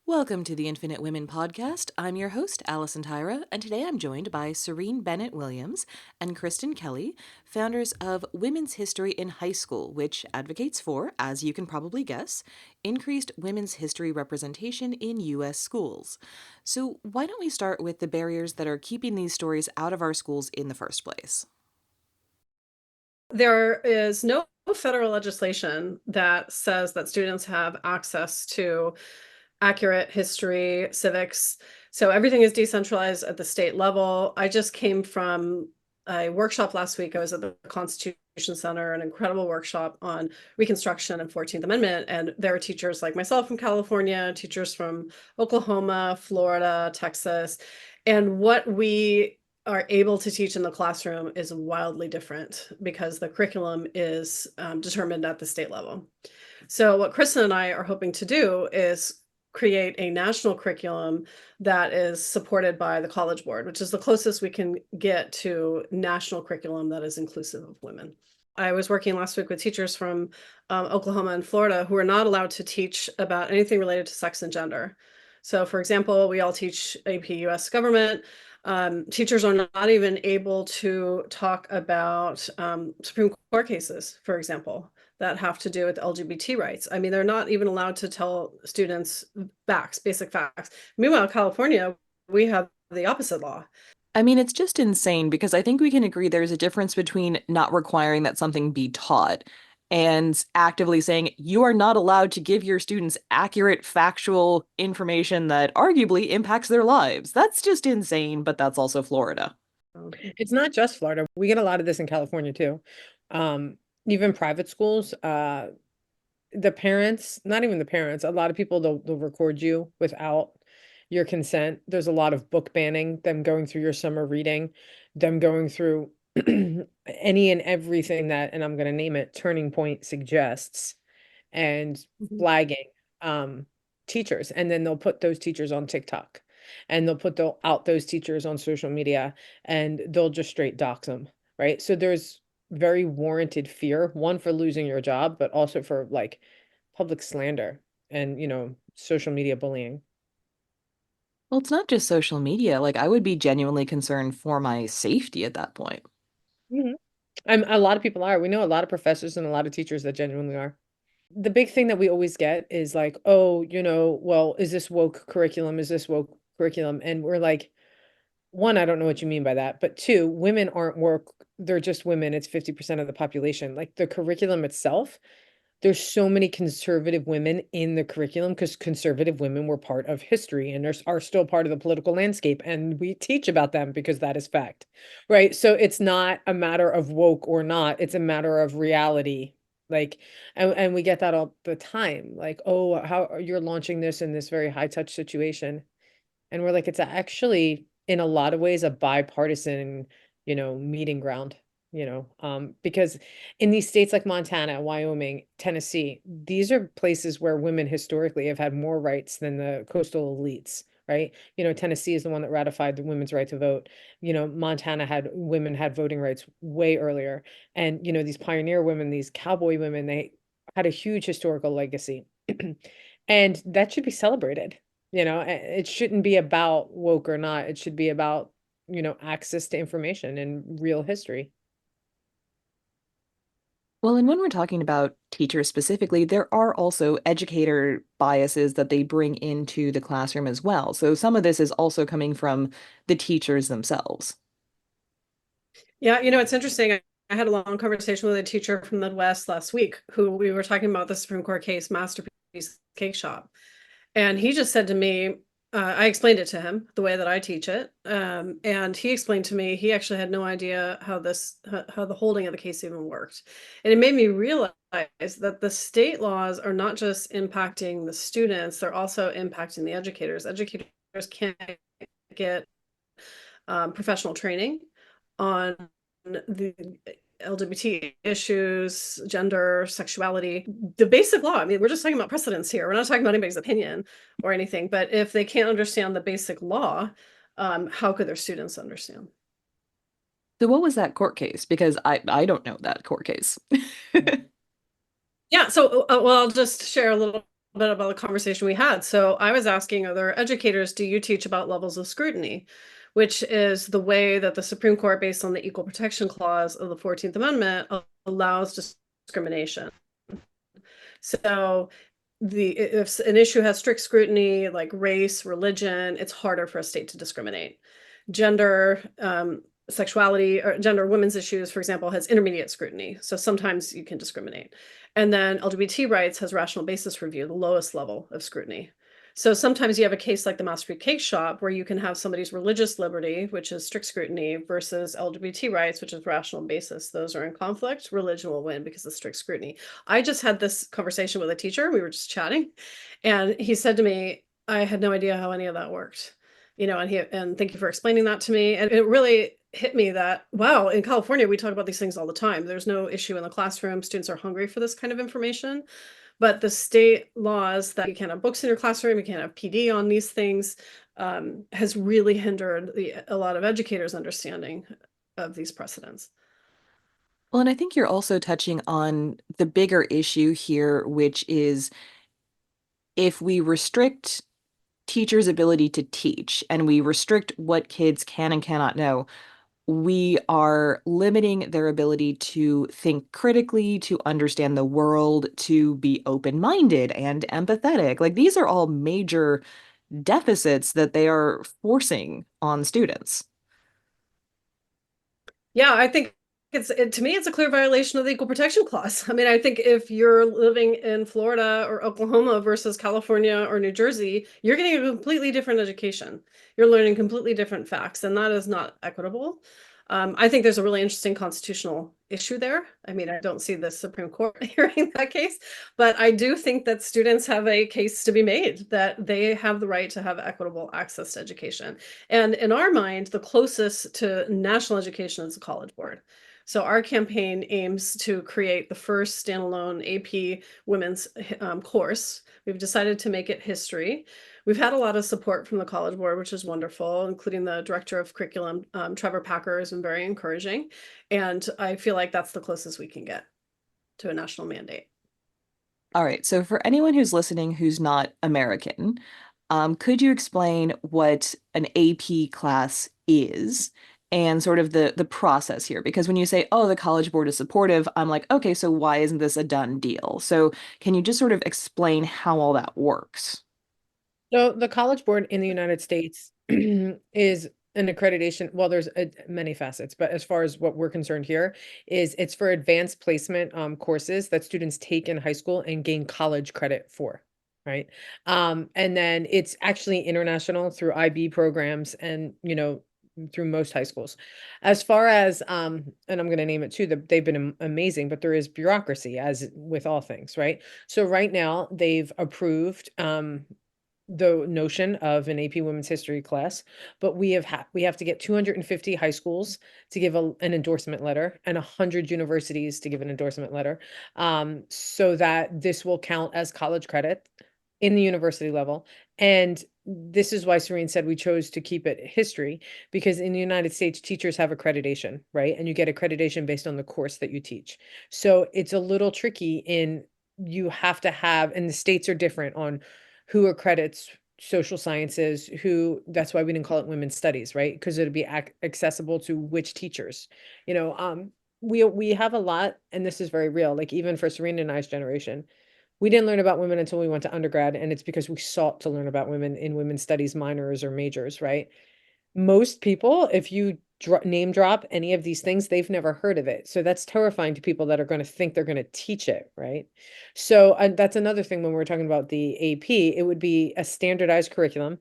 Welcome to the Infinite Women podcast. I'm your host, Allison Tyra, and today I'm joined by Serene Bennett Williams and Kristen Kelly, founders of Women's History in High School, which advocates for, as you can probably guess, increased women's history representation in U.S. schools. So, why don't we start with the barriers that are keeping these stories out of our schools in the first place? There is no federal legislation that says that students have access to accurate history, civics. So everything is decentralized at the state level. I just came from a workshop last week. I was at the Constitution Center, an incredible workshop on Reconstruction and 14th Amendment. And there are teachers like myself from California, teachers from Oklahoma, Florida, Texas. And what we are able to teach in the classroom is wildly different because the curriculum is determined at the state level. So what Kristen and I are hoping to do is create a national curriculum that is supported by the College Board, which is the closest we can get to national curriculum that is inclusive of women. I was working last week with teachers from Oklahoma and Florida who are not allowed to teach about anything related to sex and gender. So for example, we all teach AP US government. Teachers are not even able to talk about Supreme Court cases, for example, that have to do with LGBT rights. I mean, they're not even allowed to tell students facts, basic facts. Meanwhile, California, we have the opposite law. I mean, it's just insane because I think we can agree there's a difference between not requiring that something be taught and actively saying you are not allowed to give your students accurate, factual information that arguably impacts their lives. That's just insane, but that's also Florida. It's not just Florida. We get a lot of this in California too. Even private schools, the parents, not even the parents, a lot of people they'll record you without your consent. There's a lot of book banning, them going through your summer reading, them going through any and everything that, and I'm going to name it, Turning Point suggests, and flagging teachers. And then they'll put those teachers on TikTok and they'll put out those teachers on social media and they'll just straight dox them, right? So there's very warranted fear, one for losing your job, but also for like public slander and, social media bullying. Well, it's not just social media. Like, I would be genuinely concerned for my safety at that point. Mhm. A lot of people are. We know a lot of professors and a lot of teachers that genuinely are. The big thing that we always get is like, oh, well, is this woke curriculum? Is this woke curriculum? And we're like, one, I don't know what you mean by that. But two, women aren't woke. They're just women. It's 50% of the population. Like the curriculum itself, there's so many conservative women in the curriculum because conservative women were part of history and are still part of the political landscape. And we teach about them because that is fact, right? So it's not a matter of woke or not. It's a matter of reality. Like, and we get that all the time. Like, oh, how you're launching this in this very high touch situation. And we're like, it's actually in a lot of ways a bipartisan, meeting ground, because in these states like Montana, Wyoming, Tennessee, these are places where women historically have had more rights than the coastal elites, right? Tennessee is the one that ratified the women's right to vote. Montana had women had voting rights way earlier. And, these pioneer women, these cowboy women, they had a huge historical legacy. And that should be celebrated. It shouldn't be about woke or not. It should be about, access to information and real history. Well, and when we're talking about teachers specifically, there are also educator biases that they bring into the classroom as well. So some of this is also coming from the teachers themselves. Yeah, it's interesting. I had a long conversation with a teacher from the Midwest last week who we were talking about the Supreme Court case, Masterpiece Cake Shop. And he just said to me, I explained it to him the way that I teach it. And he explained to me he actually had no idea how the holding of the case even worked. And it made me realize that the state laws are not just impacting the students, they're also impacting the educators. Educators can't get professional training on the LGBT issues, gender, sexuality, the basic law. I mean, we're just talking about precedents here. We're not talking about anybody's opinion or anything. But if they can't understand the basic law, how could their students understand? So what was that court case? Because I don't know that court case. Yeah. So, well, I'll just share a little bit about the conversation we had. So I was asking other educators, do you teach about levels of scrutiny? Which is the way that the Supreme Court, based on the Equal Protection Clause of the 14th Amendment, allows discrimination. So if an issue has strict scrutiny, like race, religion, it's harder for a state to discriminate. Gender, sexuality, or gender, women's issues, for example, has intermediate scrutiny. So sometimes you can discriminate. And then LGBT rights has rational basis review, the lowest level of scrutiny. So sometimes you have a case like the Moss Street Cake Shop, where you can have somebody's religious liberty, which is strict scrutiny, versus LGBT rights, which is rational basis. Those are in conflict. Religion will win because of strict scrutiny. I just had this conversation with a teacher. We were just chatting, and he said to me, I had no idea how any of that worked. And thank you for explaining that to me. And it really hit me that, wow, in California, we talk about these things all the time. There's no issue in the classroom. Students are hungry for this kind of information. But the state laws that you can't have books in your classroom, you can't have PD on these things, has really hindered a lot of educators' understanding of these precedents. Well, and I think you're also touching on the bigger issue here, which is if we restrict teachers' ability to teach and we restrict what kids can and cannot know, we are limiting their ability to think critically, to understand the world, to be open-minded and empathetic. Like these are all major deficits that they are forcing on students. Yeah, I think to me, it's a clear violation of the Equal Protection Clause. I mean, I think if you're living in Florida or Oklahoma versus California or New Jersey, you're getting a completely different education. You're learning completely different facts, and that is not equitable. I think there's a really interesting constitutional issue there. I mean, I don't see the Supreme Court hearing that case, but I do think that students have a case to be made that they have the right to have equitable access to education. And in our mind, the closest to national education is the College Board. So our campaign aims to create the first standalone AP women's course. We've decided to make it history. We've had a lot of support from the College Board, which is wonderful, including the director of curriculum, Trevor Packer, has been very encouraging. And I feel like that's the closest we can get to a national mandate. All right, so for anyone who's listening who's not American, could you explain what an AP class is and sort of the process here? Because when you say, oh, the College Board is supportive, I'm like, okay, so why isn't this a done deal? So can you just sort of explain how all that works? So the College Board in the United States is an accreditation. Well, there's many facets, but as far as what we're concerned here is it's for advanced placement courses that students take in high school and gain college credit for, right? And then it's actually international through IB programs and, through most high schools. As far as, and I'm going to name it too, they've been amazing, but there is bureaucracy as with all things, right? So right now they've approved, the notion of an AP Women's History class, but we have to get 250 high schools to give an endorsement letter and 100 universities to give an endorsement letter, so that this will count as college credit in the university level. And this is why Serene said we chose to keep it history, because in the United States, teachers have accreditation, right? And you get accreditation based on the course that you teach. So it's a little tricky you have to have, and the states are different on who accredits social sciences, that's why we didn't call it women's studies, right? Because it'd be accessible to which teachers, we have a lot, and this is very real. Like even for Serena and I's generation, we didn't learn about women until we went to undergrad, and it's because we sought to learn about women in women's studies minors or majors, right? Most people, if you name drop any of these things, they've never heard of it. So that's terrifying to people that are going to think they're going to teach it, right? So that's another thing when we're talking about the AP, it would be a standardized curriculum.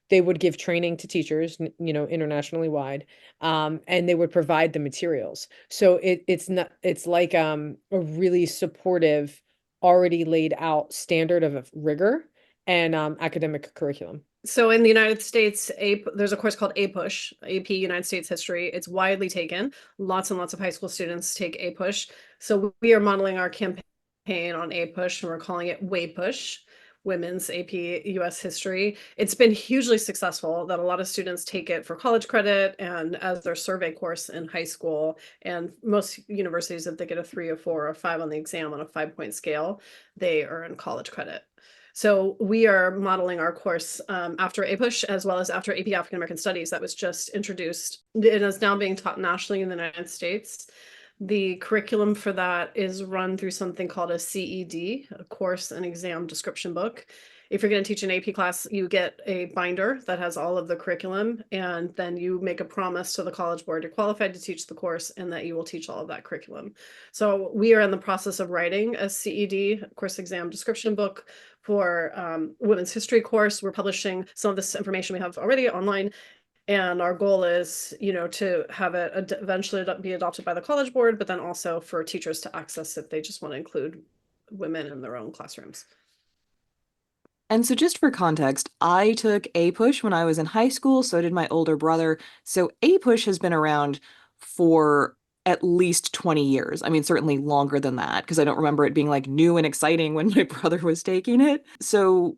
They would give training to teachers, internationally wide, and they would provide the materials. So it's like a really supportive, already laid out standard of rigor and academic curriculum. So in the United States, there's a course called APUSH, AP United States History. It's widely taken. Lots and lots of high school students take APUSH. So we are modeling our campaign on APUSH, and we're calling it WAPUSH, Women's AP US History. It's been hugely successful that a lot of students take it for college credit and as their survey course in high school. And most universities, if they get a 3 or 4 or 5 on the exam on a 5-point scale, they earn college credit. So we are modeling our course after APUSH as well as after AP African American Studies that was just introduced. It is now being taught nationally in the United States. The curriculum for that is run through something called a CED, a course and exam description book. If you're going to teach an AP class, you get a binder that has all of the curriculum, and then you make a promise to the College Board you're qualified to teach the course and that you will teach all of that curriculum. So we are in the process of writing a CED, course exam description book, for women's history course. We're publishing some of this information we have already online. And our goal is, to have it eventually be adopted by the College Board, but then also for teachers to access if they just want to include women in their own classrooms. And so, just for context, I took A-Push when I was in high school, so did my older brother. So, A-Push has been around for at least 20 years. I mean, certainly longer than that, because I don't remember it being like new and exciting when my brother was taking it. So,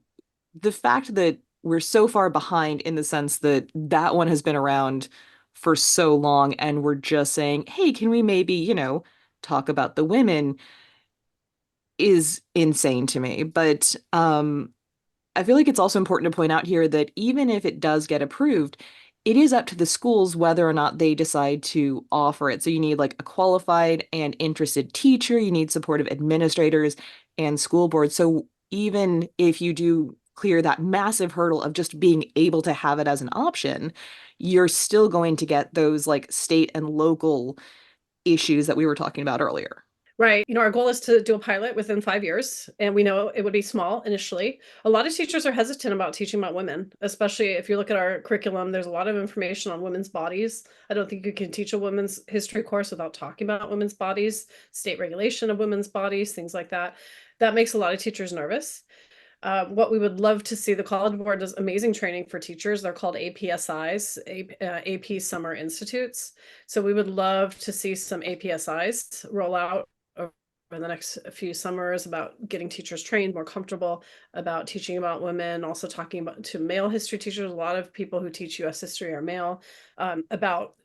the fact that we're so far behind in the sense that that one has been around for so long, and we're just saying, hey, can we maybe, talk about the women is insane to me. But I feel like it's also important to point out here that even if it does get approved, it is up to the schools whether or not they decide to offer it. So you need like a qualified and interested teacher, you need supportive administrators and school boards. So even if you do clear that massive hurdle of just being able to have it as an option, you're still going to get those like state and local issues that we were talking about earlier. Right. Our goal is to do a pilot within 5 years, and we know it would be small initially. A lot of teachers are hesitant about teaching about women, especially if you look at our curriculum, there's a lot of information on women's bodies. I don't think you can teach a women's history course without talking about women's bodies, state regulation of women's bodies, things like that. That makes a lot of teachers nervous. What we would love to see, the College Board does amazing training for teachers. They're called APSIs, AP Summer Institutes. So we would love to see some APSIs roll out over the next few summers about getting teachers trained, more comfortable about teaching about women, also talking about to male history teachers. A lot of people who teach US history are male, about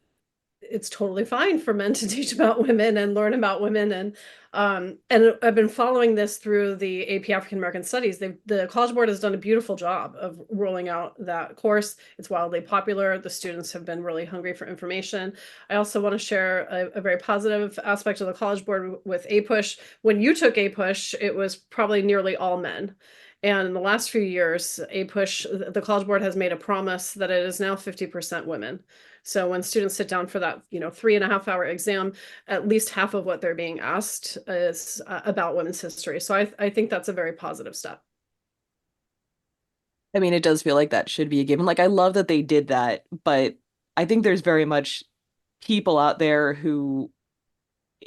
it's totally fine for men to teach about women and learn about women. And I've been following this through the AP African American Studies. The College Board has done a beautiful job of rolling out that course. It's wildly popular. The students have been really hungry for information. I also want to share a very positive aspect of the College Board with APUSH. When you took APUSH, it was probably nearly all men. And in the last few years, the College Board has made a promise that it is now 50% women. So when students sit down for that, 3.5 hour exam, at least half of what they're being asked is about women's history. So I think that's a very positive step. I mean, it does feel like that should be a given. Like, I love that they did that, but I think there's very much people out there who,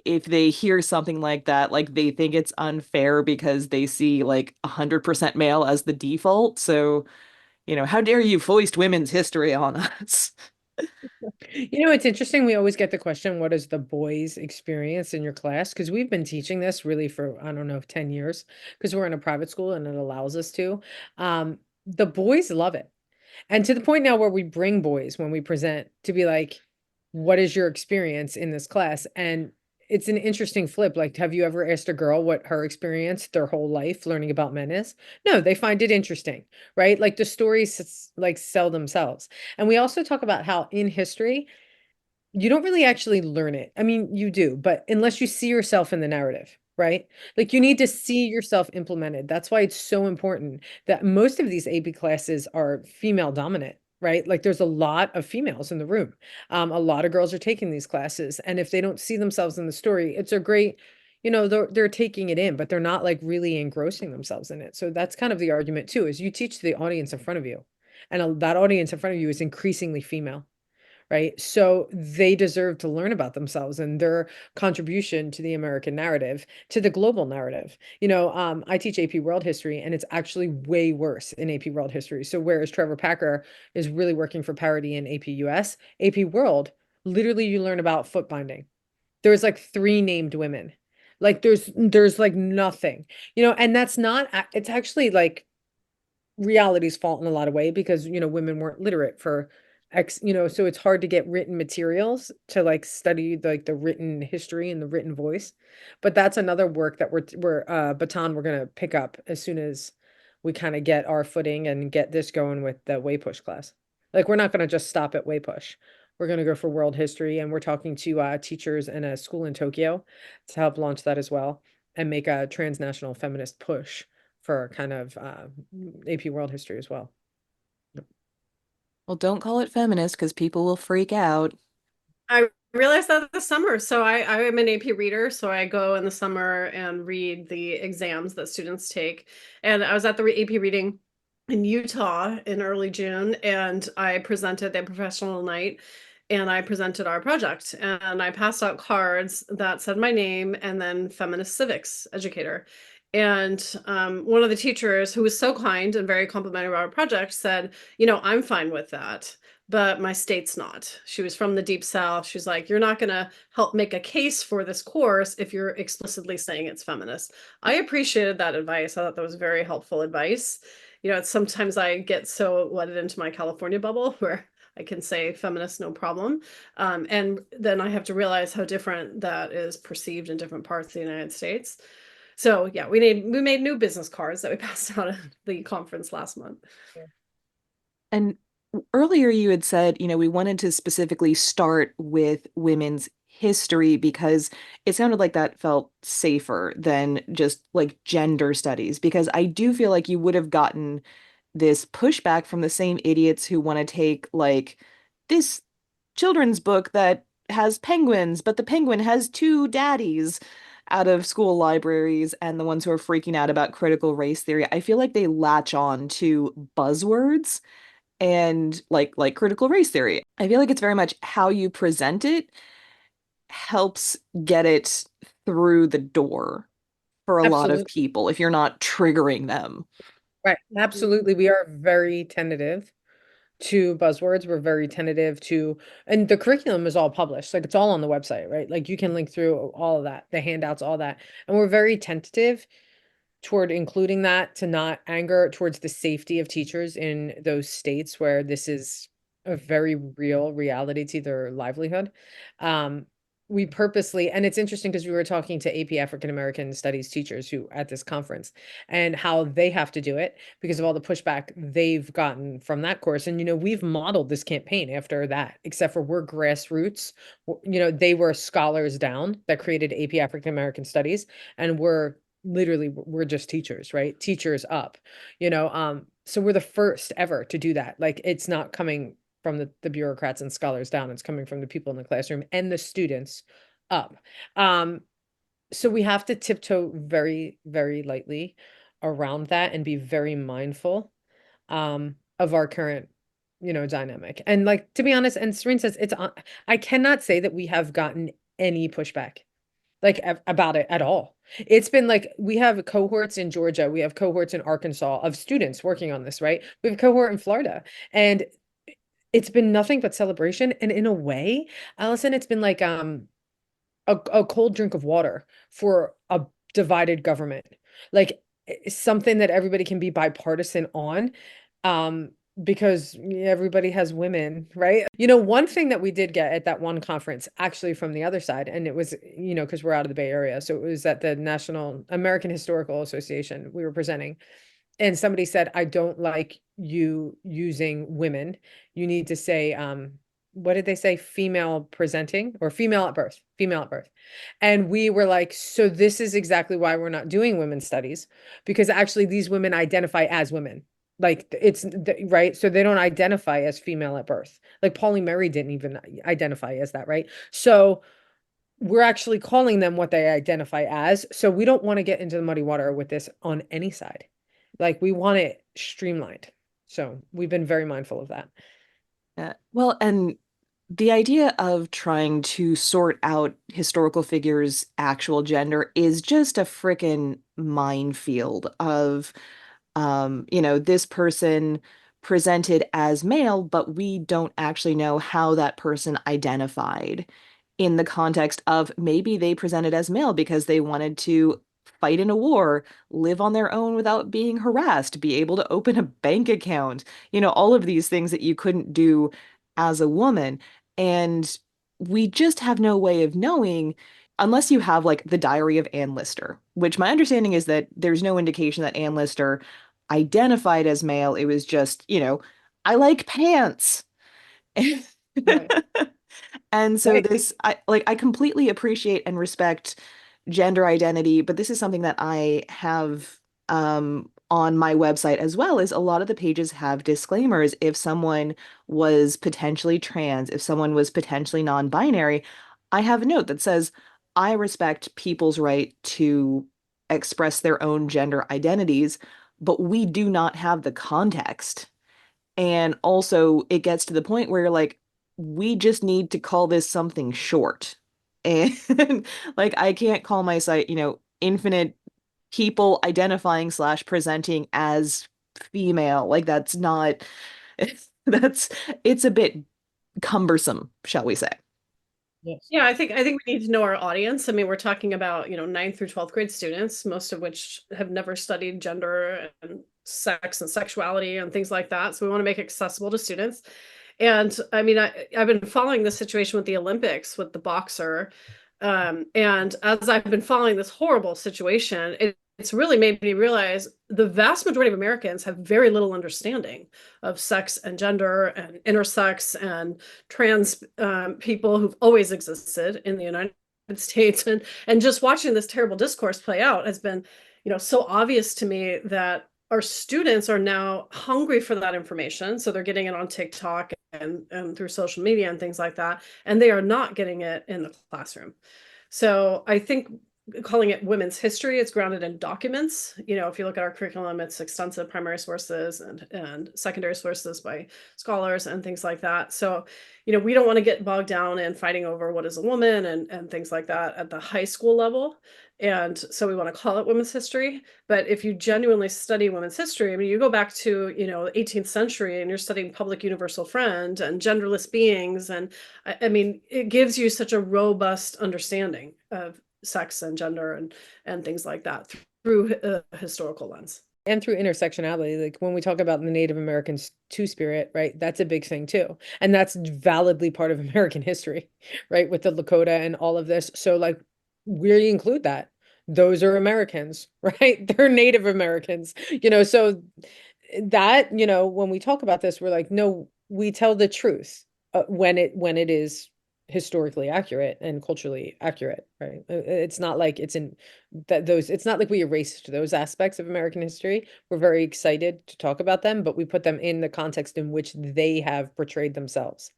if they hear something like that, like they think it's unfair because they see like 100% male as the default. So, how dare you foist women's history on us? It's interesting. We always get the question, what is the boys' experience in your class? Because we've been teaching this really for, I don't know, 10 years, because we're in a private school and it allows us to. The boys love it. And to the point now where we bring boys when we present to be like, what is your experience in this class? And it's an interesting flip. Like, have you ever asked a girl what her experience their whole life learning about men is? No, they find it interesting, right? Like the stories like sell themselves. And we also talk about how in history, you don't really actually learn it. I mean, you do, but unless you see yourself in the narrative, right? Like you need to see yourself implemented. That's why it's so important that most of these AP classes are female dominant, right? Like there's a lot of females in the room. A lot of girls are taking these classes, and if they don't see themselves in the story, it's a great, they're taking it in, but they're not like really engrossing themselves in it. So that's kind of the argument too, is you teach the audience in front of you, and that audience in front of you is increasingly female, right? So they deserve to learn about themselves and their contribution to the American narrative, to the global narrative. I teach AP World History, and it's actually way worse in AP World History. So whereas Trevor Packer is really working for parity in AP US, AP World, literally you learn about foot binding. There's like 3 named women. Like there's like nothing, and that's not, it's actually like reality's fault in a lot of way, because women weren't literate for so it's hard to get written materials to like study like the written history and the written voice. But that's another work that we're baton we're going to pick up as soon as we kind of get our footing and get this going with the way push class. Like we're not going to just stop at way push. We're going to go for world history, and we're talking to teachers in a school in Tokyo to help launch that as well and make a transnational feminist push for kind of AP world history as well. Well, don't call it feminist because people will freak out. I realized that this summer. So I am an AP reader, so I go in the summer and read the exams that students take. And I was at the AP reading in Utah in early June, and I presented the professional night, and I presented our project, and I passed out cards that said my name and then feminist civics educator. And one of the teachers, who was so kind and very complimentary about our project, said, I'm fine with that, but my state's not. She was from the deep South. She's like, you're not going to help make a case for this course if you're explicitly saying it's feminist. I appreciated that advice. I thought that was very helpful advice. Sometimes I get so wedded into my California bubble where I can say feminist, no problem. And then I have to realize how different that is perceived in different parts of the United States. So yeah, we made new business cards that we passed out at the conference last month. And earlier you had said, we wanted to specifically start with women's history because it sounded like that felt safer than just like gender studies. Because I do feel like you would have gotten this pushback from the same idiots who want to take like this children's book that has penguins, but the penguin has two daddies out of school libraries and the ones who are freaking out about critical race theory. I feel like they latch on to buzzwords and like critical race theory. I feel like it's very much how you present it helps get it through the door for a lot of Absolutely. people if you're not triggering them. Right. Absolutely. We are very tentative to buzzwords. We're very tentative to, and the curriculum is all published. Like it's all on the website, right? Like you can link through all of that, the handouts, all that. And we're very tentative toward including that to not anger towards the safety of teachers in those states where this is a very real reality to their livelihood. We purposely, and it's interesting because we were talking to AP African American Studies teachers who at this conference and how they have to do it because of all the pushback they've gotten from that course. And, we've modeled this campaign after that, except for we're grassroots. They were scholars down that created AP African American Studies, and we're just teachers, right? Teachers up, so we're the first ever to do that. Like it's not coming from the bureaucrats and scholars down. It's coming from the people in the classroom and the students up. So we have to tiptoe very, very lightly around that and be very mindful of our current, dynamic. And like, to be honest, and Serene says I cannot say that we have gotten any pushback like about it at all. It's been like we have cohorts in Georgia, we have cohorts in Arkansas of students working on this, right? We have a cohort in Florida, and it's been nothing but celebration. And in a way, Allison, it's been like a cold drink of water for a divided government. Like something that everybody can be bipartisan on. Because everybody has women, right? One thing that we did get at that one conference, actually from the other side, and it was, because we're out of the Bay Area. So it was at the National American Historical Association we were presenting. And somebody said, I don't like you using women. You need to say, what did they say? Female presenting or female at birth, female at birth. And we were like, so this is exactly why we're not doing women's studies, because actually these women identify as women. Like it's right. So they don't identify as female at birth. Like Pauli Murray didn't even identify as that, right? So we're actually calling them what they identify as. So we don't want to get into the muddy water with this on any side. Like we want it streamlined. So we've been very mindful of that. Well, and the idea of trying to sort out historical figures' actual gender is just a frickin' minefield of, this person presented as male, but we don't actually know how that person identified in the context of maybe they presented as male because they wanted to fight in a war, live on their own without being harassed, be able to open a bank account, all of these things that you couldn't do as a woman. And we just have no way of knowing unless you have like the diary of Ann Lister, which my understanding is that there's no indication that Ann Lister identified as male. It was just, I like pants. Right. And so Right. this, I completely appreciate and respect gender identity, but this is something that I have on my website as well, is a lot of the pages have disclaimers. If someone was potentially trans, if someone was potentially non-binary, I have a note that says, I respect people's right to express their own gender identities, but we do not have the context. And also, it gets to the point where you're like, we just need to call this something short. And like, I can't call my site, infinite people identifying slash presenting as female. Like, that's not, that's, it's a bit cumbersome, shall we say. Yes. Yeah, I think we need to know our audience. I mean, we're talking about, 9th through 12th grade students, most of which have never studied gender and sex and sexuality and things like that. So we want to make it accessible to students. And I mean, I've been following this situation with the Olympics with the boxer. And as I've been following this horrible situation, it's really made me realize the vast majority of Americans have very little understanding of sex and gender and intersex and trans people who've always existed in the United States. And just watching this terrible discourse play out has been, so obvious to me that our students are now hungry for that information. So they're getting it on TikTok and through social media and things like that. And they are not getting it in the classroom. So I think calling it women's history, it's grounded in documents. If you look at our curriculum, it's extensive primary sources and secondary sources by scholars and things like that. So, we don't want to get bogged down in fighting over what is a woman and things like that at the high school level. And so we want to call it women's history. But if you genuinely study women's history, I mean, you go back to, the 18th century and you're studying public universal friend and genderless beings. And I mean, it gives you such a robust understanding of sex and gender and things like that through a historical lens. And through intersectionality, like when we talk about the Native Americans two-spirit, right? That's a big thing too. And that's validly part of American history, right? With the Lakota and all of this. So like we include that. Those are Americans, right? They're Native Americans, so that, when we talk about this, we're like, no, we tell the truth when it is historically accurate and culturally accurate, right? It's not like it's in it's not like we erased those aspects of American history. We're very excited to talk about them, but we put them in the context in which they have portrayed themselves.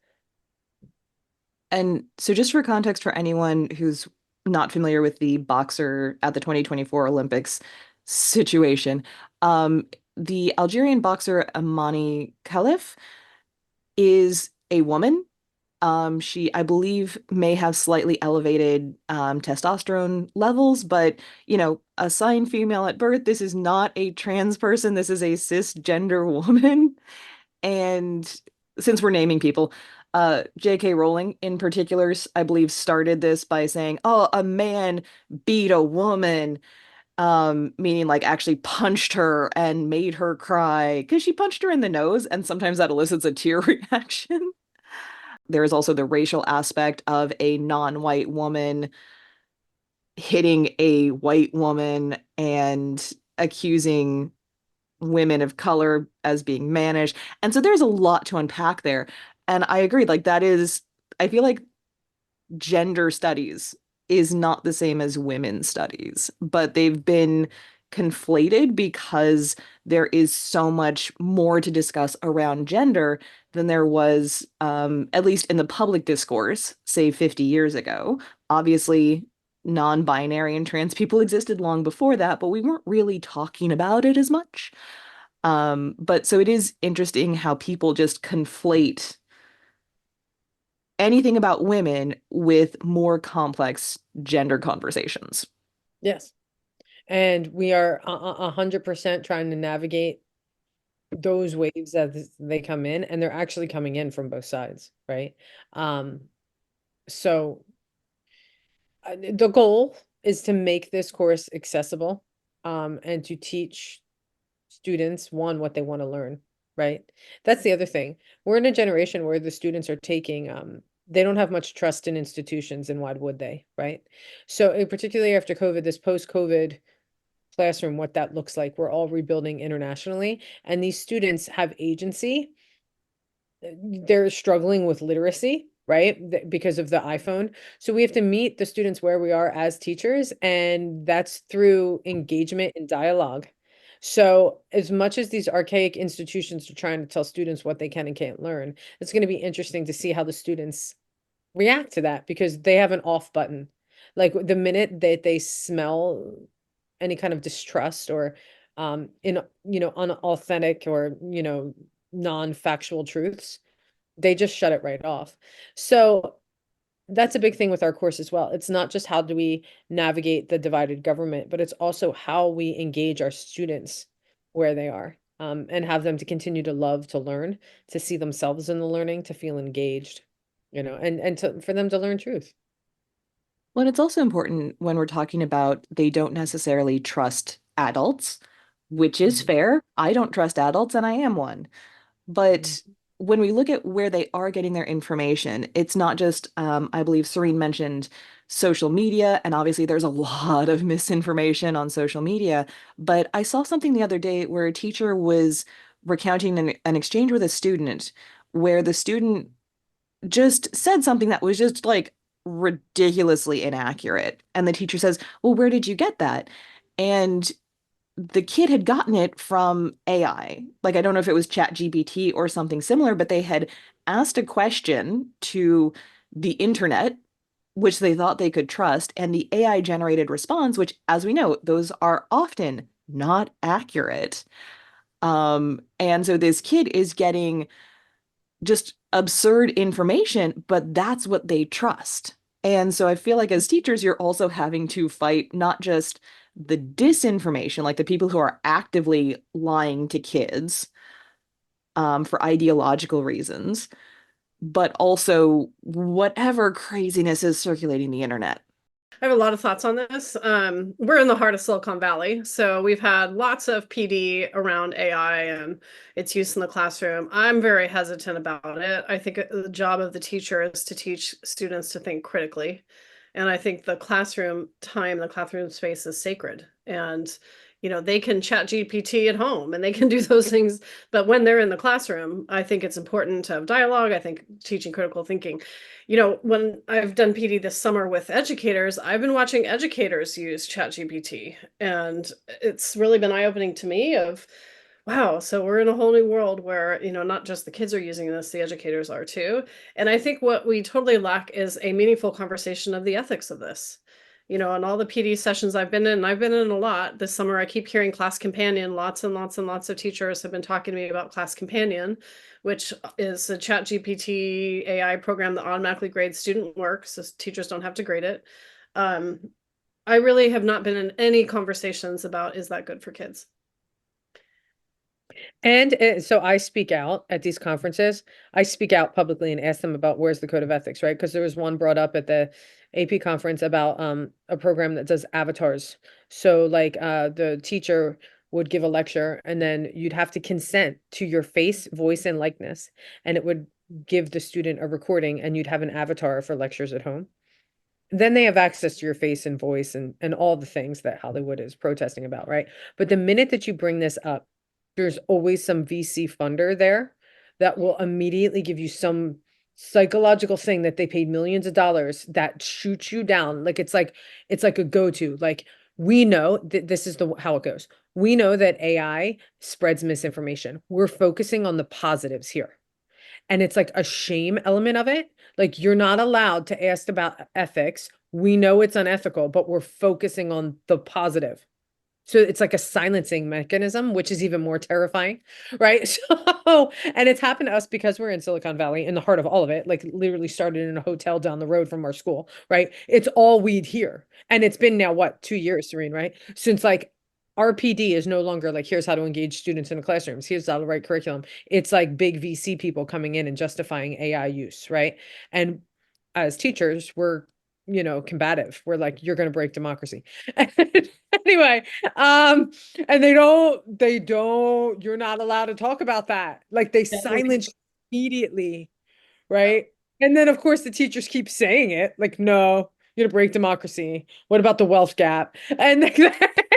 And so, just for context, for anyone who's not familiar with the boxer at the 2024 Olympics situation, the Algerian boxer Amani Khalif is a woman. She, I believe, may have slightly elevated testosterone levels, but assigned female at birth. This is not a trans person. This is a cisgender woman. And since we're naming people, J.K. Rowling in particular, I believe, started this by saying, "Oh, a man beat a woman," meaning like actually punched her and made her cry because she punched her in the nose, and sometimes that elicits a tear reaction. There is also the racial aspect of a non-white woman hitting a white woman and accusing women of color as being mannish. And so there's a lot to unpack there. And I agree, like that is, I feel like gender studies is not the same as women's studies, but they've been conflated because there is so much more to discuss around gender than there was, at least in the public discourse, say 50 years ago. Obviously, non-binary and trans people existed long before that, but we weren't really talking about it as much. But so it is interesting how people just conflate anything about women with more complex gender conversations. Yes. And we are 100% trying to navigate those waves as they come in, and they're actually coming in from both sides, right? So the goal is to make this course accessible, and to teach students, one, what they want to learn, right? That's the other thing. We're in a generation where the students are taking, they don't have much trust in institutions, and why would they, right? So particularly after COVID, this post-COVID classroom, what that looks like. We're all rebuilding internationally, and these students have agency. They're struggling with literacy, right? Because of the iPhone. So we have to meet the students where we are as teachers, and that's through engagement and dialogue. So as much as these archaic institutions are trying to tell students what they can and can't learn, it's going to be interesting to see how the students react to that, because they have an off button. Like the minute that they smell any kind of distrust or in unauthentic or non-factual truths, they just shut it right off. So that's a big thing with our course as well. It's not just how do we navigate the divided government, but it's also how we engage our students where they are, and have them to continue to love to learn, to see themselves in the learning, to feel engaged, for them to learn truth. Well, it's also important when we're talking about they don't necessarily trust adults, which is Mhm. fair. I don't trust adults, and I am one. But Mhm. when we look at where they are getting their information, it's not just, I believe Serene mentioned social media, and obviously there's a lot of misinformation on social media. But I saw something the other day where a teacher was recounting an exchange with a student where the student just said something that was just like ridiculously inaccurate. And the teacher says, "Well, where did you get that?" And the kid had gotten it from AI. Like, I don't know if it was ChatGPT or something similar, but they had asked a question to the internet, which they thought they could trust, and the AI generated response, which, as we know, those are often not accurate. And so this kid is getting just absurd information, but that's what they trust. And so I feel like as teachers, you're also having to fight not just the disinformation, like the people who are actively lying to kids for ideological reasons, but also whatever craziness is circulating the internet. I have a lot of thoughts on this. We're in the heart of Silicon Valley, so we've had lots of PD around AI and its use in the classroom. I'm very hesitant about it. I think the job of the teacher is to teach students to think critically. And I think the classroom time, the classroom space is sacred. And, they can chat GPT at home and they can do those things. But when they're in the classroom, I think it's important to have dialogue. I think teaching critical thinking, when I've done PD this summer with educators, I've been watching educators use ChatGPT, and it's really been eye-opening to me of, wow, so we're in a whole new world where, not just the kids are using this, the educators are too. And I think what we totally lack is a meaningful conversation of the ethics of this. In all the PD sessions I've been in, and I've been in a lot this summer, I keep hearing Class Companion. Lots and lots and lots of teachers have been talking to me about Class Companion, which is a chat GPT AI program that automatically grades student work, so teachers don't have to grade it. Um, I really have not been in any conversations about, is that good for kids? And so I speak out at these conferences. I speak out publicly and ask them about where's the code of ethics, right? Because there was one brought up at the AP conference about a program that does avatars. So like the teacher would give a lecture and then you'd have to consent to your face, voice, and likeness. And it would give the student a recording and you'd have an avatar for lectures at home. Then they have access to your face and voice and all the things that Hollywood is protesting about, right? But the minute that you bring this up, there's always some VC funder there that will immediately give you some psychological thing that they paid millions of dollars that shoots you down. Like it's like a go-to. Like we know that this is the how it goes. We know that AI spreads misinformation. We're focusing on the positives here. And it's like a shame element of it. Like you're not allowed to ask about ethics. We know it's unethical, but we're focusing on the positive. So it's like a silencing mechanism, which is even more terrifying, right? So, and it's happened to us because we're in Silicon Valley, in the heart of all of it, like literally started in a hotel down the road from our school, right? It's all weed here. And it's been now, what, 2 years, Serene, right? Since like RPD is no longer like, here's how to engage students in the classrooms, here's how to write curriculum. It's like big VC people coming in and justifying AI use, right? And as teachers, we're combative. We're like, you're going to break democracy. Anyway, and they don't, you're not allowed to talk about that. Like they silence immediately, right? And then of course the teachers keep saying it, like, no, you're gonna break democracy. What about the wealth gap? And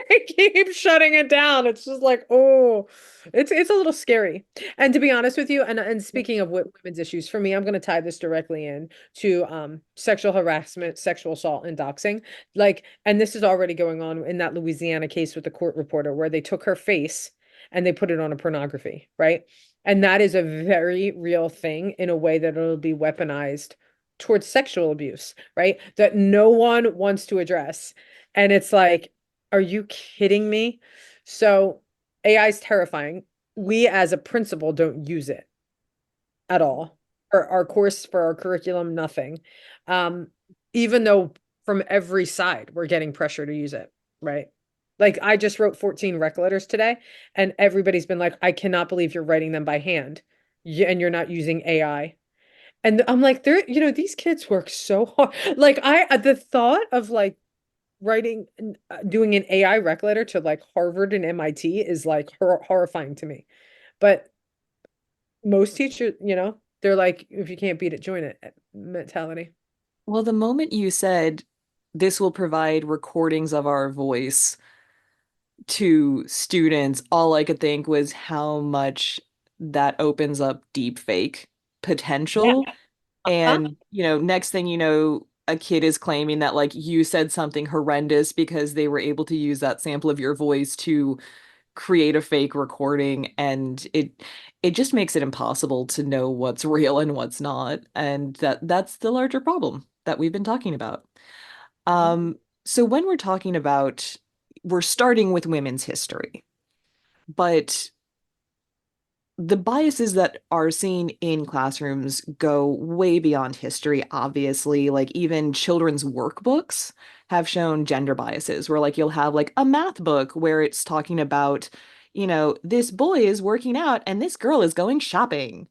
They keep shutting it down. It's just like, oh, it's a little scary. And to be honest with you, and speaking of women's issues, for me, I'm going to tie this directly in to sexual harassment, sexual assault, and doxing. Like, and this is already going on in that Louisiana case with the court reporter where they took her face and they put it on a pornography, right? And that is a very real thing in a way that it'll be weaponized towards sexual abuse, right? That no one wants to address. And it's like, are you kidding me? So AI is terrifying. We as a principal don't use it at all. For our course, for our curriculum, nothing. Um, Even though from every side we're getting pressure to use it, right? Like I just wrote 14 rec letters today, and everybody's been like, I cannot believe you're writing them by hand. And you're not using AI. And I'm like, these kids work so hard. Like the thought of like writing, doing an AI rec letter to like Harvard and MIT is like horrifying to me. But most teachers, they're like, if you can't beat it, join it mentality. Well, the moment you said this will provide recordings of our voice to students, all I could think was how much that opens up deep fake Yeah. potential. Huh? And, next thing you know, a kid is claiming that like you said something horrendous because they were able to use that sample of your voice to create a fake recording, and it just makes it impossible to know what's real and what's not. And that's the larger problem that we've been talking about. Um, so when we're talking about, we're starting with women's history, but the biases that are seen in classrooms go way beyond history, obviously. Like even children's workbooks have shown gender biases, where like you'll have like a math book where it's talking about, this boy is working out and this girl is going shopping.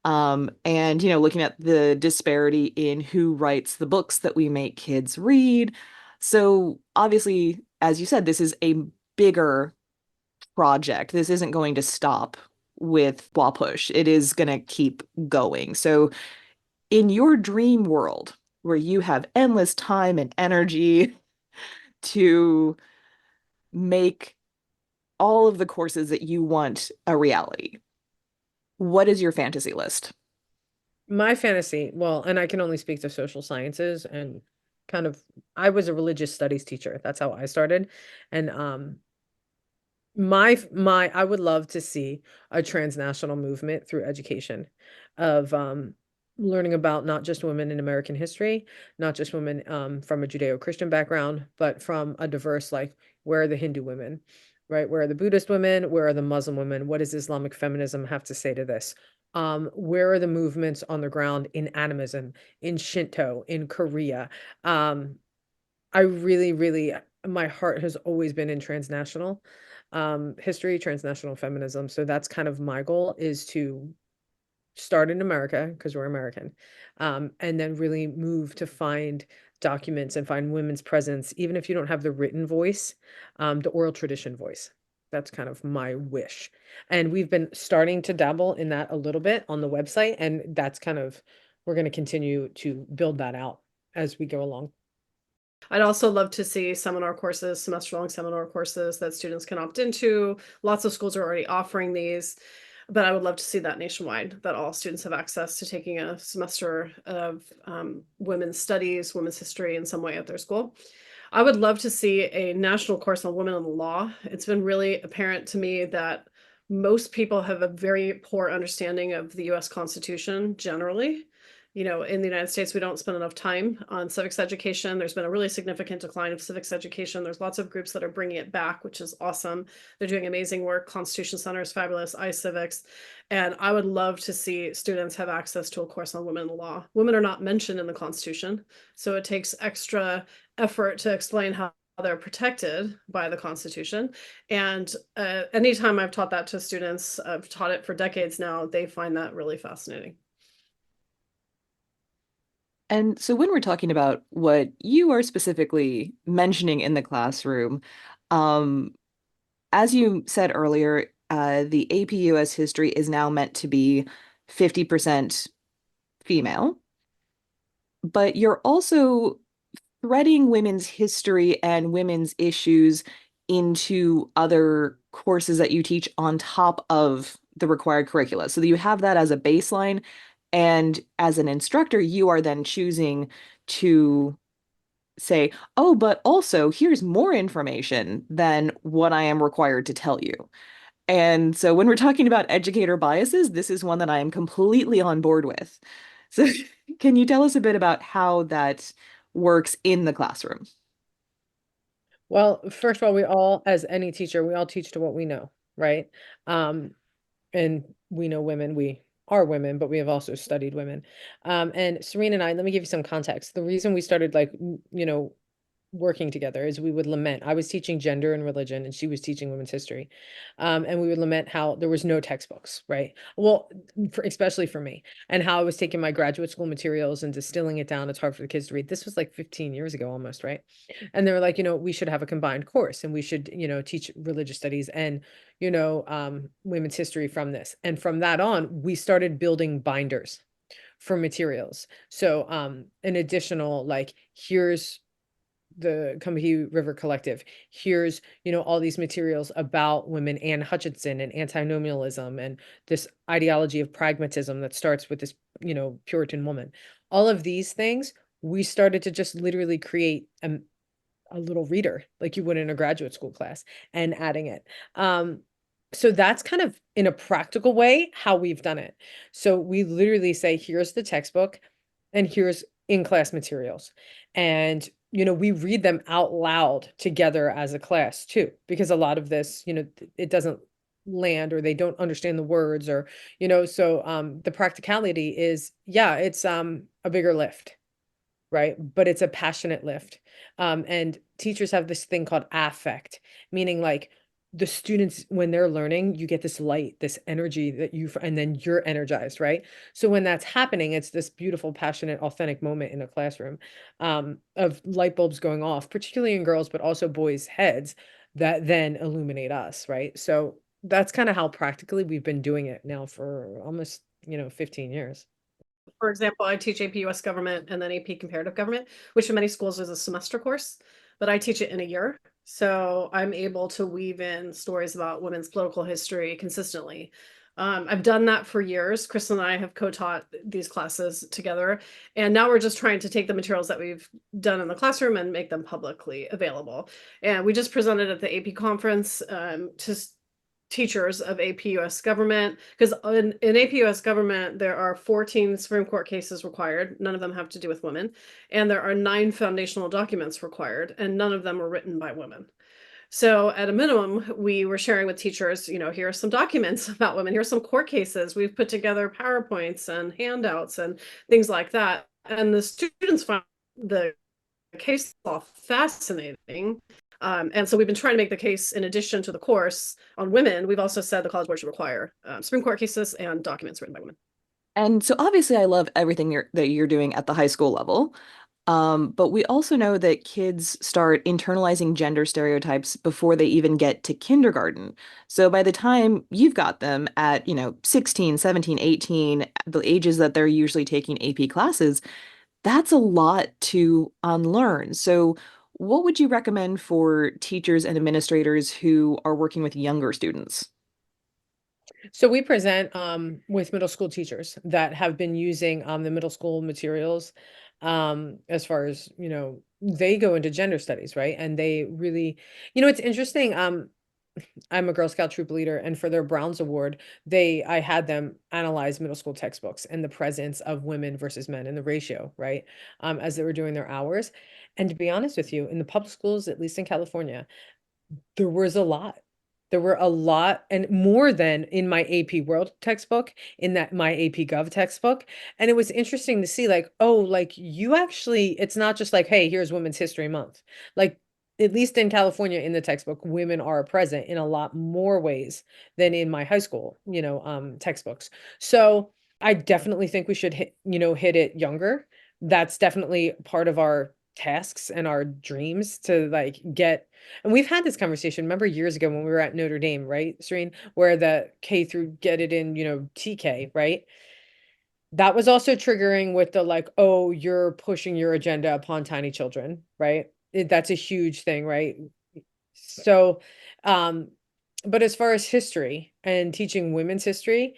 And looking at the disparity in who writes the books that we make kids read. So obviously, as you said, this is a bigger project. This isn't going to stop with Push. It is going to keep going. So in your dream world where you have endless time and energy to make all of the courses that you want a reality, what is your fantasy list? My fantasy, well, and I can only speak to social sciences and kind of, I was a religious studies teacher. That's how I started. And I would love to see a transnational movement through education of learning about not just women in American history, not just women from a Judeo-Christian background, but from a diverse, like, where are the Hindu women, right? Where are the Buddhist women? Where are the Muslim women? What does Islamic feminism have to say to this? Where are the movements on the ground in animism, in Shinto, in Korea? I really, really, my heart has always been in transnational history, transnational feminism. So that's kind of my goal, is to start in America because we're American, and then really move to find documents and find women's presence, even if you don't have the written voice, the oral tradition voice. That's kind of my wish. And we've been starting to dabble in that a little bit on the website, and that's kind of, we're going to continue to build that out as we go along. I'd also love to see seminar courses, semester-long seminar courses that students can opt into. Lots of schools are already offering these, but I would love to see that nationwide, that all students have access to taking a semester of women's studies, women's history in some way at their school. I would love to see a national course on women in the law. It's been really apparent to me that most people have a very poor understanding of the US Constitution generally. In the United States, we don't spend enough time on civics education. There's been a really significant decline of civics education. There's lots of groups that are bringing it back, which is awesome. They're doing amazing work. Constitution Center is fabulous, iCivics. And I would love to see students have access to a course on women in the law. Women are not mentioned in the Constitution, so it takes extra effort to explain how they're protected by the Constitution. And anytime I've taught that to students, I've taught it for decades now, they find that really fascinating. And so when we're talking about what you are specifically mentioning in the classroom, um, as you said earlier, the AP US history is now meant to be 50% female, but you're also threading women's history and women's issues into other courses that you teach on top of the required curricula, so that you have that as a baseline. And as an instructor, you are then choosing to say, oh, but also here's more information than what I am required to tell you. And so when we're talking about educator biases, this is one that I am completely on board with. So can you tell us a bit about how that works in the classroom? Well, first of all, we all, as any teacher, we all teach to what we know, right? Um, and we know women, we are women, but we have also studied women. And Serene and I, let me give you some context. The reason we started like, working together is we would lament. I was teaching gender and religion, and she was teaching women's history. And we would lament how there was no textbooks, right? Well, especially for me, and how I was taking my graduate school materials and distilling it down. It's hard for the kids to read. This was like 15 years ago almost, right? And they were like, we should have a combined course and we should, teach religious studies and, women's history from this. And from that on, we started building binders for materials. So an additional like here's the Combahee River Collective. Here's, all these materials about women, Anne Hutchinson and antinomialism and this ideology of pragmatism that starts with this, Puritan woman. All of these things, we started to just literally create a little reader like you would in a graduate school class and adding it. So that's kind of in a practical way how we've done it. So we literally say, here's the textbook and here's in-class materials. And, we read them out loud together as a class too, because a lot of this, it doesn't land or they don't understand the words or, so the practicality is, yeah, it's a bigger lift, right? But it's a passionate lift. And teachers have this thing called affect, meaning like the students, when they're learning, you get this light, this energy and then you're energized, right? So when that's happening, it's this beautiful, passionate, authentic moment in a classroom of light bulbs going off, particularly in girls, but also boys' heads that then illuminate us, right? So that's kind of how practically we've been doing it now for almost, 15 years. For example, I teach AP US government and then AP comparative government, which in many schools is a semester course, but I teach it in a year. So I'm able to weave in stories about women's political history consistently. I've done that for years. Kristen and I have co-taught these classes together, and now we're just trying to take the materials that we've done in the classroom and make them publicly available. And we just presented at the AP conference to teachers of AP US government, because in AP US government, there are 14 Supreme Court cases required. None of them have to do with women. And there are 9 foundational documents required, and none of them were written by women. So at a minimum, we were sharing with teachers, here are some documents about women. Here's some court cases. We've put together PowerPoints and handouts and things like that. And the students found the case law fascinating. And so we've been trying to make the case, in addition to the course on women, we've also said the College Board should require Supreme Court cases and documents written by women. And so obviously I love everything that you're doing at the high school level. But we also know that kids start internalizing gender stereotypes before they even get to kindergarten. So by the time you've got them at, 16, 17, 18, the ages that they're usually taking AP classes, that's a lot to unlearn. So what would you recommend for teachers and administrators who are working with younger students? So we present with middle school teachers that have been using the middle school materials as far as, they go into gender studies, right? And they really, it's interesting. I'm a Girl Scout troop leader, and for their Browns Award, I had them analyze middle school textbooks and the presence of women versus men and the ratio, right? As they were doing their hours. And to be honest with you, in the public schools, at least in California, there was a lot. There were a lot and more than in my AP World textbook, in that my AP Gov textbook. And it was interesting to see like, oh, like you actually, it's not just like, hey, here's Women's History Month. Like, at least in California in the textbook, women are present in a lot more ways than in my high school, textbooks. So I definitely think we should hit it younger. That's definitely part of our tasks and our dreams to like get, and we've had this conversation, remember years ago when we were at Notre Dame, right, Serene, where the K through get it in, TK, right? That was also triggering with the like, oh, you're pushing your agenda upon tiny children, right? That's a huge thing, right? So, um, but as far as history and teaching women's history,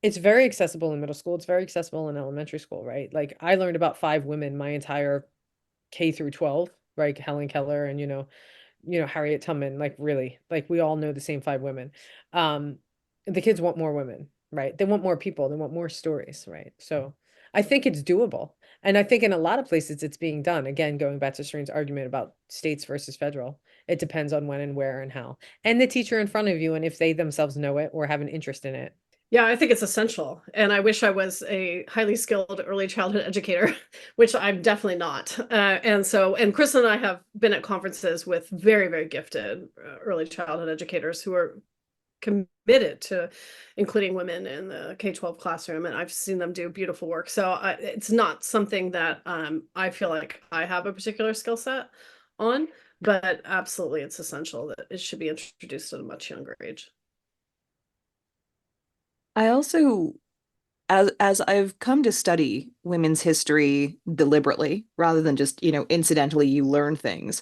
it's very accessible in middle school. It's very accessible in elementary school, right? Like I learned about 5 women my entire K through 12, right? Helen Keller and, Harriet Tubman, like really, like we all know the same 5 women. Um, the kids want more women, right? They want more people, they want more stories, right? So I think it's doable. And I think in a lot of places it's being done. Again, going back to Serene's argument about states versus federal, it depends on when and where and how. And the teacher in front of you, and if they themselves know it or have an interest in it. Yeah, I think it's essential. And I wish I was a highly skilled early childhood educator, which I'm definitely not. And Kristen and I have been at conferences with very, very gifted early childhood educators who are committed to including women in the K-12 classroom. And I've seen them do beautiful work. So it's not something that I feel like I have a particular skill set on, but absolutely it's essential that it should be introduced at a much younger age. I also, as I've come to study women's history deliberately, rather than just, incidentally you learn things,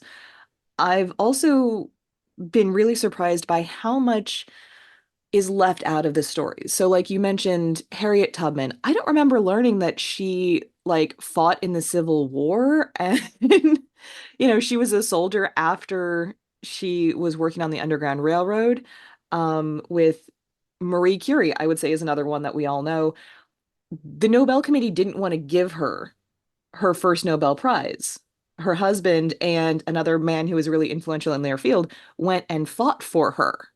I've also been really surprised by how much is left out of the stories. So like you mentioned Harriet Tubman, I don't remember learning that she like fought in the Civil War and she was a soldier after she was working on the Underground Railroad with Marie Curie, I would say is another one that we all know. The Nobel Committee didn't want to give her her first Nobel Prize. Her husband and another man who was really influential in their field went and fought for her.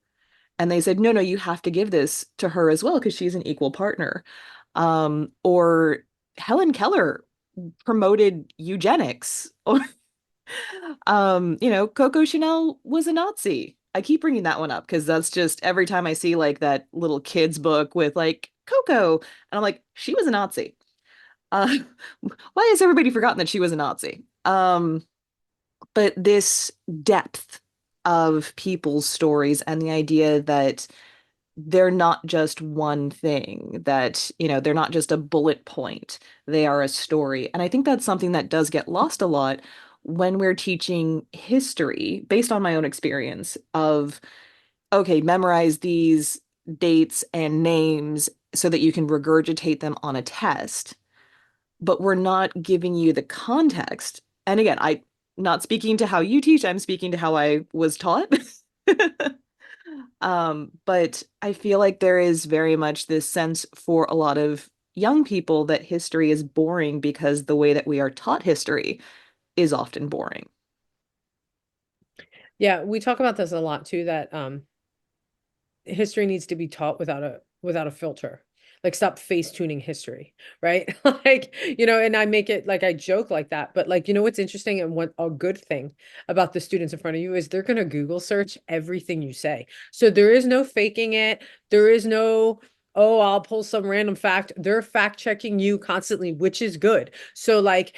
And they said, no, no, you have to give this to her as well because she's an equal partner. Or Helen Keller promoted eugenics. Or, Coco Chanel was a Nazi. I keep bringing that one up because that's just every time I see like that little kid's book with like Coco, and I'm like, she was a Nazi. Uh, why has everybody forgotten that she was a Nazi? But this depth of people's stories and the idea that they're not just one thing, that, they're not just a bullet point, they are a story. And I think that's something that does get lost a lot when we're teaching history, based on my own experience of, okay, memorize these dates and names so that you can regurgitate them on a test, but we're not giving you the context. And again, I'm not speaking to how you teach, I'm speaking to how I was taught. But I feel like there is very much this sense for a lot of young people that history is boring because the way that we are taught history is often boring. Yeah, we talk about this a lot too, that history needs to be taught without a filter. Like stop face tuning history, right? Like, and I make it like I joke like that, but like, what's interesting and what a good thing about the students in front of you is they're going to Google search everything you say. So there is no faking it. There is no, oh, I'll pull some random fact. They're fact checking you constantly, which is good. So like,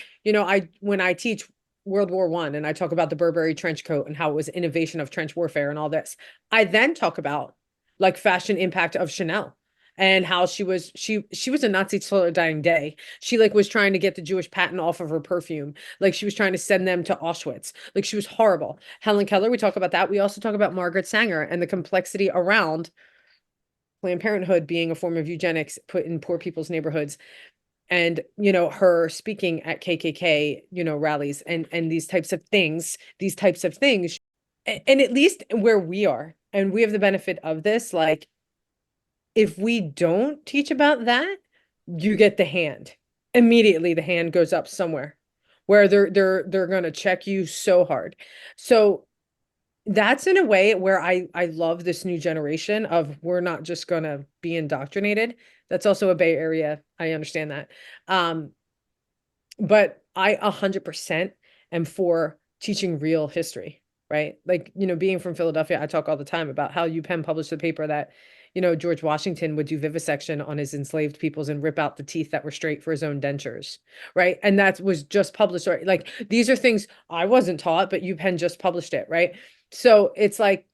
when I teach World War I and I talk about the Burberry trench coat and how it was innovation of trench warfare and all this, I then talk about like fashion impact of Chanel and how she was a Nazi till her dying day. She like was trying to get the Jewish patent off of her perfume. Like she was trying to send them to Auschwitz. Like she was horrible. Helen Keller, we talk about that. We also talk about Margaret Sanger and the complexity around Planned Parenthood being a form of eugenics put in poor people's neighborhoods. And her speaking at KKK rallies and these types of things, and at least where we are, and we have the benefit of this, like if we don't teach about that, you get the hand. Immediately the hand goes up somewhere where they're gonna check you so hard. So that's in a way where I love this new generation of we're not just gonna be indoctrinated. That's also a Bay Area. I understand that. Um, but I 100% am for teaching real history, right? Like, being from Philadelphia, I talk all the time about how UPenn published a paper that, George Washington would do vivisection on his enslaved peoples and rip out the teeth that were straight for his own dentures, right? And that was just published, right? Like, these are things I wasn't taught, but UPenn just published it, right? So it's like,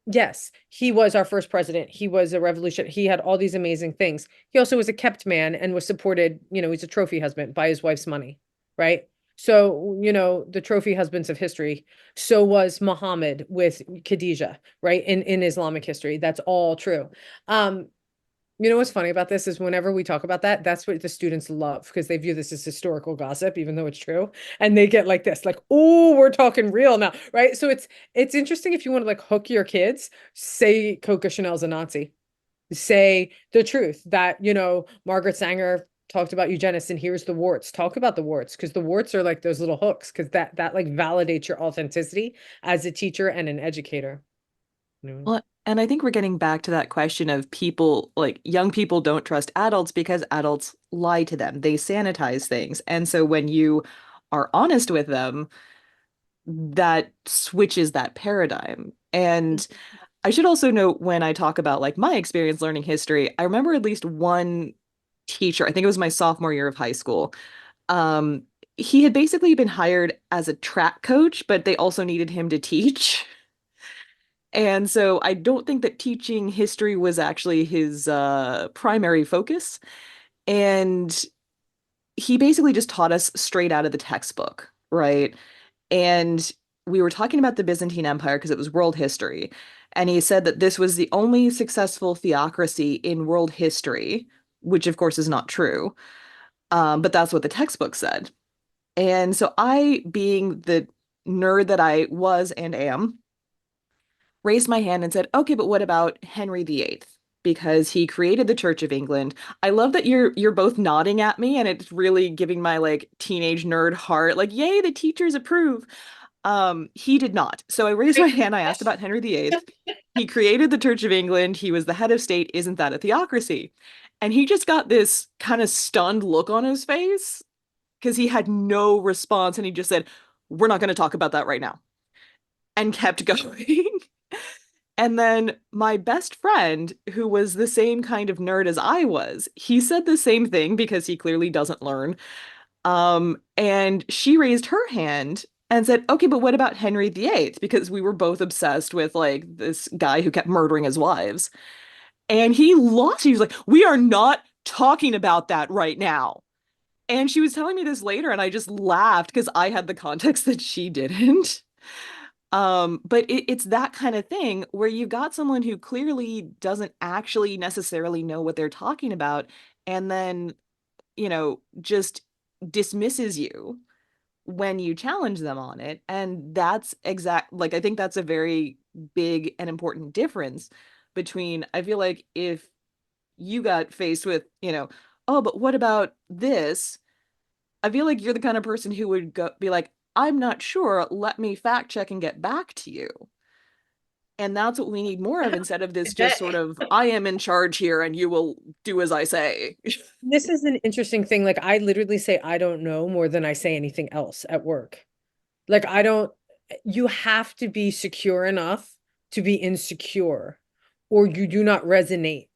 yes, he was our first president. He was a revolution. He had all these amazing things. He also was a kept man and was supported, he's a trophy husband by his wife's money, right? So, the trophy husbands of history. So was Muhammad with Khadijah, right? In Islamic history. That's all true. What's funny about this is whenever we talk about that, that's what the students love because they view this as historical gossip, even though it's true. And they get like this, like, oh, we're talking real now, right? So it's interesting if you want to like hook your kids, say Coco Chanel's a Nazi. Say the truth that, Margaret Sanger talked about eugenics and here's the warts. Talk about the warts because the warts are like those little hooks because that like validates your authenticity as a teacher and an educator. Well, and I think we're getting back to that question of people, like young people don't trust adults because adults lie to them. They sanitize things. And so when you are honest with them, that switches that paradigm. And I should also note when I talk about like my experience learning history, I remember at least one teacher, I think it was my sophomore year of high school. Um, he had basically been hired as a track coach, but they also needed him to teach. And so I don't think that teaching history was actually his primary focus. And he basically just taught us straight out of the textbook, right? And we were talking about the Byzantine Empire because it was world history. And he said that this was the only successful theocracy in world history, which of course is not true. But that's what the textbook said. And so I, being the nerd that I was and am, raised my hand and said, okay, but what about Henry VIII? Because he created the Church of England. I love that you're both nodding at me and it's really giving my like teenage nerd heart, like, yay, the teachers approve. He did not. So I raised my hand, I asked about Henry VIII. He created the Church of England, he was the head of state, isn't that a theocracy? And he just got this kind of stunned look on his face because he had no response and he just said, we're not going to talk about that right now, and kept going. And then my best friend, who was the same kind of nerd as I was, he said the same thing because he clearly doesn't learn. And she raised her hand and said, okay, but what about Henry VIII? Because we were both obsessed with like this guy who kept murdering his wives. And he lost. He was like, we are not talking about that right now. And she was telling me this later, and I just laughed because I had the context that she didn't. But it's that kind of thing where you've got someone who clearly doesn't actually necessarily know what they're talking about, and then, just dismisses you when you challenge them on it. And that's like, I think that's a very big and important difference between, I feel like if you got faced with, oh, but what about this? I feel like you're the kind of person who would be like, I'm not sure. Let me fact check and get back to you. And that's what we need more of instead of this just sort of, I am in charge here and you will do as I say. This is an interesting thing. Like, I literally say I don't know more than I say anything else at work. Like, you have to be secure enough to be insecure, or you do not resonate.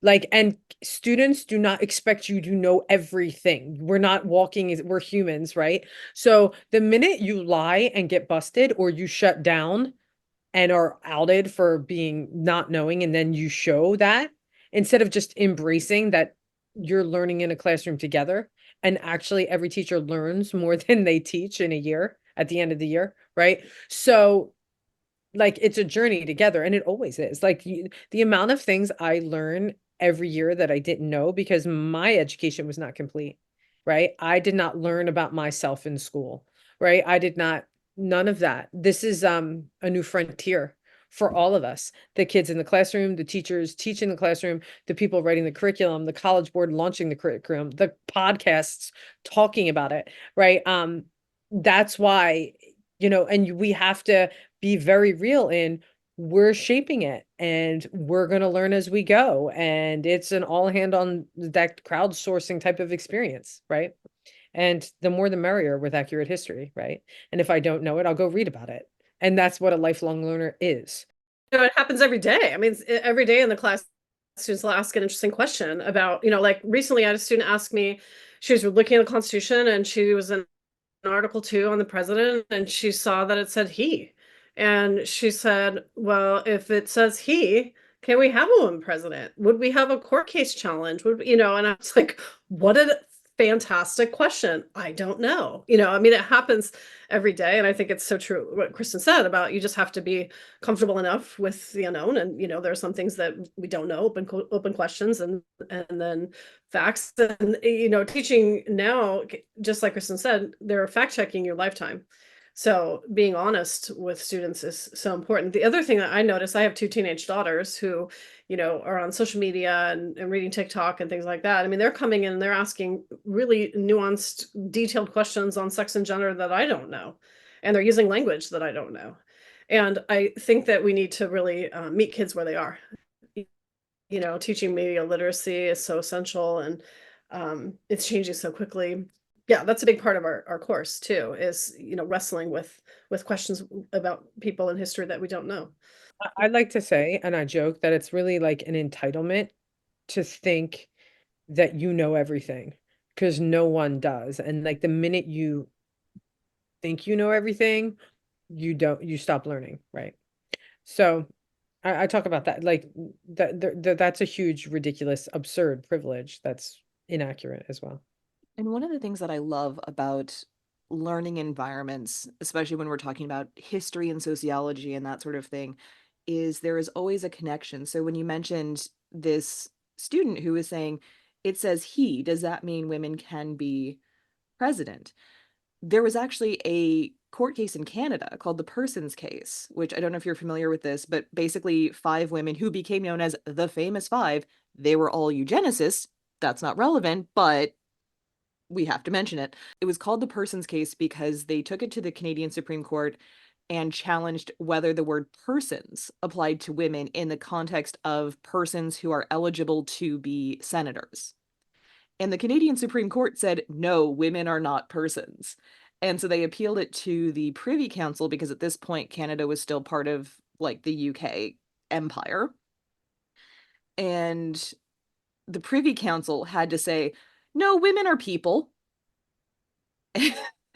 Like, and students do not expect you to know everything. We're humans, right? So the minute you lie and get busted, or you shut down and are outed for being not knowing, and then you show that, instead of just embracing that you're learning in a classroom together, and actually every teacher learns more than they teach in a year at the end of the year, right? So like, it's a journey together, and it always is. Like, the amount of things I learn every year that I didn't know because my education was not complete, right? I did not learn about myself in school, right? I did not, none of that. This is a new frontier for all of us. The kids in the classroom, the teachers teaching the classroom, the people writing the curriculum, the college board launching the curriculum, the podcasts talking about it, right? That's why, and we have to be very real in, we're shaping it and we're going to learn as we go. And it's an all hand on that crowdsourcing type of experience, right? And the more the merrier with accurate history, right? And if I don't know it, I'll go read about it. And that's what a lifelong learner is. It happens every day. I mean, every day in the class, students will ask an interesting question about, like recently I had a student ask me, she was looking at the Constitution and she was in Article 2 on the president, and she saw that it said he. And she said, well, if it says he, can we have a woman president? Would we have a court case challenge? And I was like, what a fantastic question. I don't know. You know, I mean, it happens every day. And I think it's so true what Kristen said about you just have to be comfortable enough with the unknown. And, you know, there are some things that we don't know, open questions and then facts. And, you know, teaching now, just like Kristen said, they're fact checking your lifetime. So being honest with students is so important. The other thing that I noticed, I have two teenage daughters who, you know, are on social media and reading TikTok and things like that. I mean, they're coming in and they're asking really nuanced, detailed questions on sex and gender that I don't know. And they're using language that I don't know. And I think that we need to really meet kids where they are. You know, teaching media literacy is so essential, and it's changing so quickly. Yeah, that's a big part of our course too, is, you know, wrestling with questions about people in history that we don't know. I like to say, and I joke, that it's really like an entitlement to think that you know everything, because no one does. And like the minute you think you know everything, you stop learning, right? So I talk about that, like that's a huge, ridiculous, absurd privilege that's inaccurate as well. And one of the things that I love about learning environments, especially when we're talking about history and sociology and that sort of thing, is there is always a connection. So when you mentioned this student who was saying, it says he, does that mean women can be president? There was actually a court case in Canada called the Persons case, which I don't know if you're familiar with this, but basically five women who became known as the famous five, they were all eugenicists. That's not relevant, but we have to mention it. It was called the Persons case because they took it to the Canadian Supreme Court and challenged whether the word persons applied to women in the context of persons who are eligible to be senators. And the Canadian Supreme Court said, no, women are not persons. And so they appealed it to the Privy Council because at this point, Canada was still part of like the UK empire. And the Privy Council had to say, no, women are people.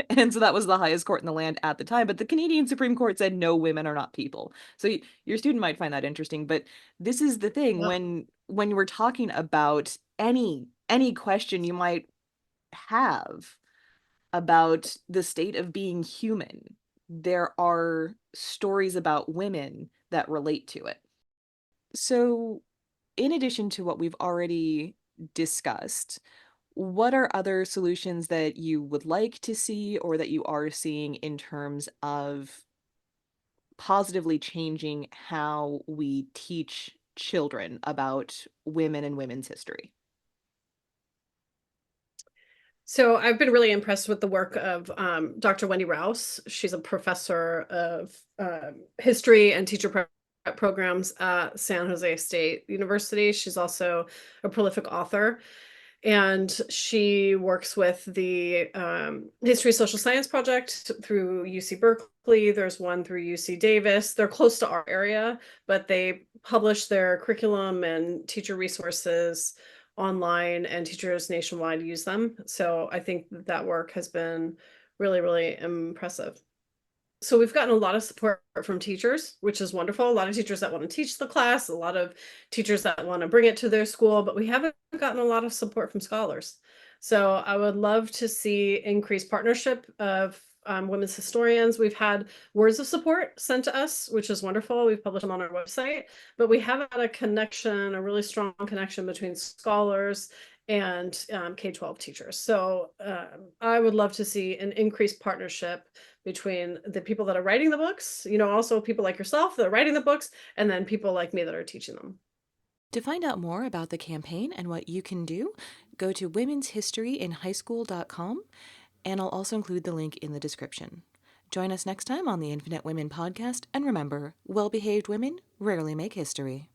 And so that was the highest court in the land at the time. But the Canadian Supreme Court said, no, women are not people. So your student might find that interesting. But this is the thing, Yeah. when we're talking about any question you might have about the state of being human, there are stories about women that relate to it. So, in addition to what we've already discussed, what are other solutions that you would like to see or that you are seeing in terms of positively changing how we teach children about women and women's history? So I've been really impressed with the work of Dr. Wendy Rouse. She's a professor of history and teacher programs at San Jose State University. She's also a prolific author, and she works with the History Social Science Project through UC Berkeley. There's one through UC Davis. They're close to our area, but they publish their curriculum and teacher resources online, and teachers nationwide use them. So I think that work has been really, really impressive. So we've gotten a lot of support from teachers, which is wonderful. A lot of teachers that want to teach the class, a lot of teachers that want to bring it to their school, but we haven't gotten a lot of support from scholars. So I would love to see increased partnership of women's historians. We've had words of support sent to us, which is wonderful. We've published them on our website, but we haven't had a connection, a really strong connection between scholars and K-12 teachers. So I would love to see an increased partnership between the people that are writing the books, you know, also people like yourself that are writing the books, and then people like me that are teaching them. To find out more about the campaign and what you can do, go to womenshistoryinhighschool.com, and I'll also include the link in the description. Join us next time on the Infinite Women podcast, and remember, well-behaved women rarely make history.